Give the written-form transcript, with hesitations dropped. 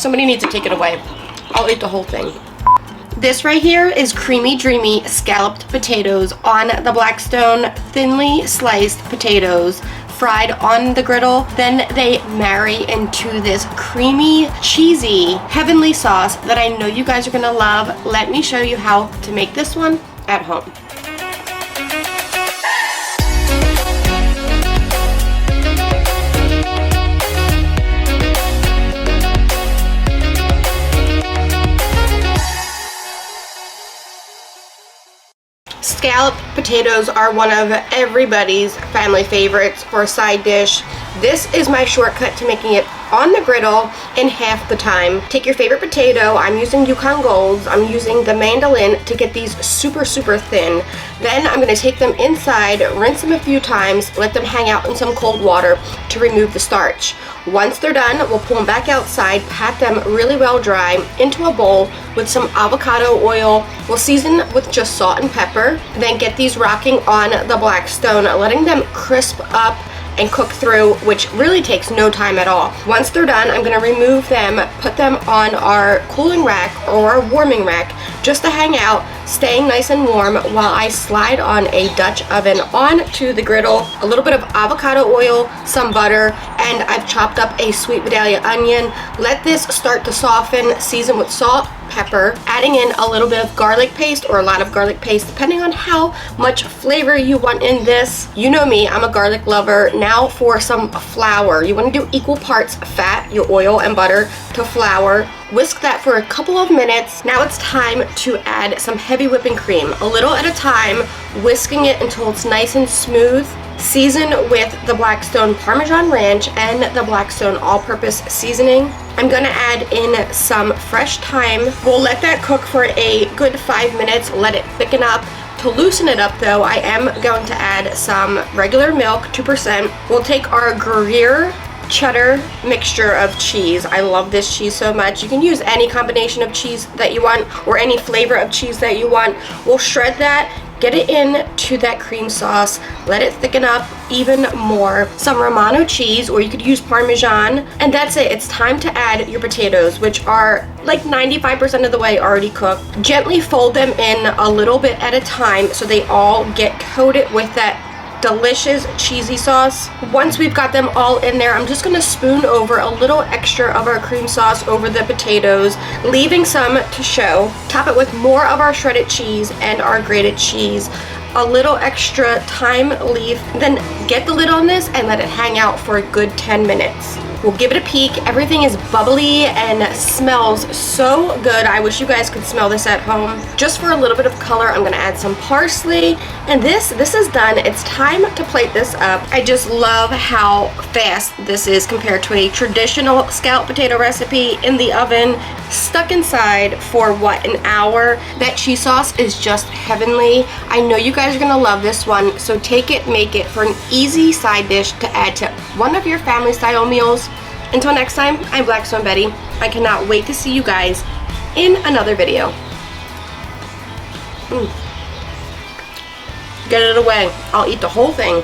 Somebody needs to take it away. I'll eat the whole thing. This right here is creamy, dreamy scalloped potatoes on the Blackstone thinly sliced potatoes, fried on the griddle. Then they marry into this creamy, cheesy, heavenly sauce that I know you guys are gonna love. Let me show you how to make this one at home. Scalloped potatoes are one of everybody's family favorites for a side dish. This is my shortcut to making it on the griddle in half the time. Take your favorite potato. I'm using Yukon Golds. I'm using the mandolin to get these super, super thin. Then I'm going to take them inside, rinse them a few times, let them hang out in some cold water to remove the starch. Once they're done, we'll pull them back outside, pat them really well dry into a bowl with some avocado oil. We'll season with just salt and pepper. Then get these rocking on the Blackstone, letting them crisp up and cook through, which really takes no time at all. Once they're done, I'm going to remove them, put them on our cooling rack or warming rack just to hang out, staying nice and warm while I slide on a Dutch oven onto the griddle, a little bit of avocado oil, some butter, and I've chopped up a sweet Vidalia onion. Let this start to soften, season with salt, pepper, adding in a little bit of garlic paste or a lot of garlic paste depending on how much flavor you want in this. You know me, I'm a garlic lover. Now for some flour. You want to do equal parts fat, your oil and butter, to flour. Whisk that for a couple of minutes. Now it's time to add some heavy whipping cream, a little at a time, whisking it until it's nice and smooth. Season with the Blackstone Parmesan Ranch and the Blackstone all-purpose seasoning. I'm gonna add in some fresh thyme. We'll let that cook for a good 5 minutes, let it thicken up. To loosen it up though, I am going to add some regular milk, 2%. We'll take our Gruyère cheddar mixture of cheese. I love this cheese so much. You can use any combination of cheese that you want or any flavor of cheese that you want. We'll shred that, get it into that cream sauce, let it thicken up even more. Some Romano cheese, or you could use Parmesan, and that's it. It's time to add your potatoes, which are like 95% of the way already cooked. Gently fold them in a little bit at a time so they all get coated with that delicious cheesy sauce. Once we've got them all in there, I'm just gonna spoon over a little extra of our cream sauce over the potatoes, leaving some to show. Top it with more of our shredded cheese and our grated cheese, a little extra thyme leaf, then get the lid on this and let it hang out for a good 10 minutes. We'll give it a peek. Everything is bubbly and smells so good. I wish you guys could smell this at home. Just for a little bit of color, I'm gonna add some parsley. And this is done. It's time to plate this up. I just love how fast this is compared to a traditional scalloped potato recipe in the oven, stuck inside for what, an hour? That cheese sauce is just heavenly. I know you guys are gonna love this one, so take it, make it for an easy side dish to add to one of your family style meals. Until next time, I'm Blackstone Betty. I cannot wait to see you guys in another video. Get it away. I'll eat the whole thing.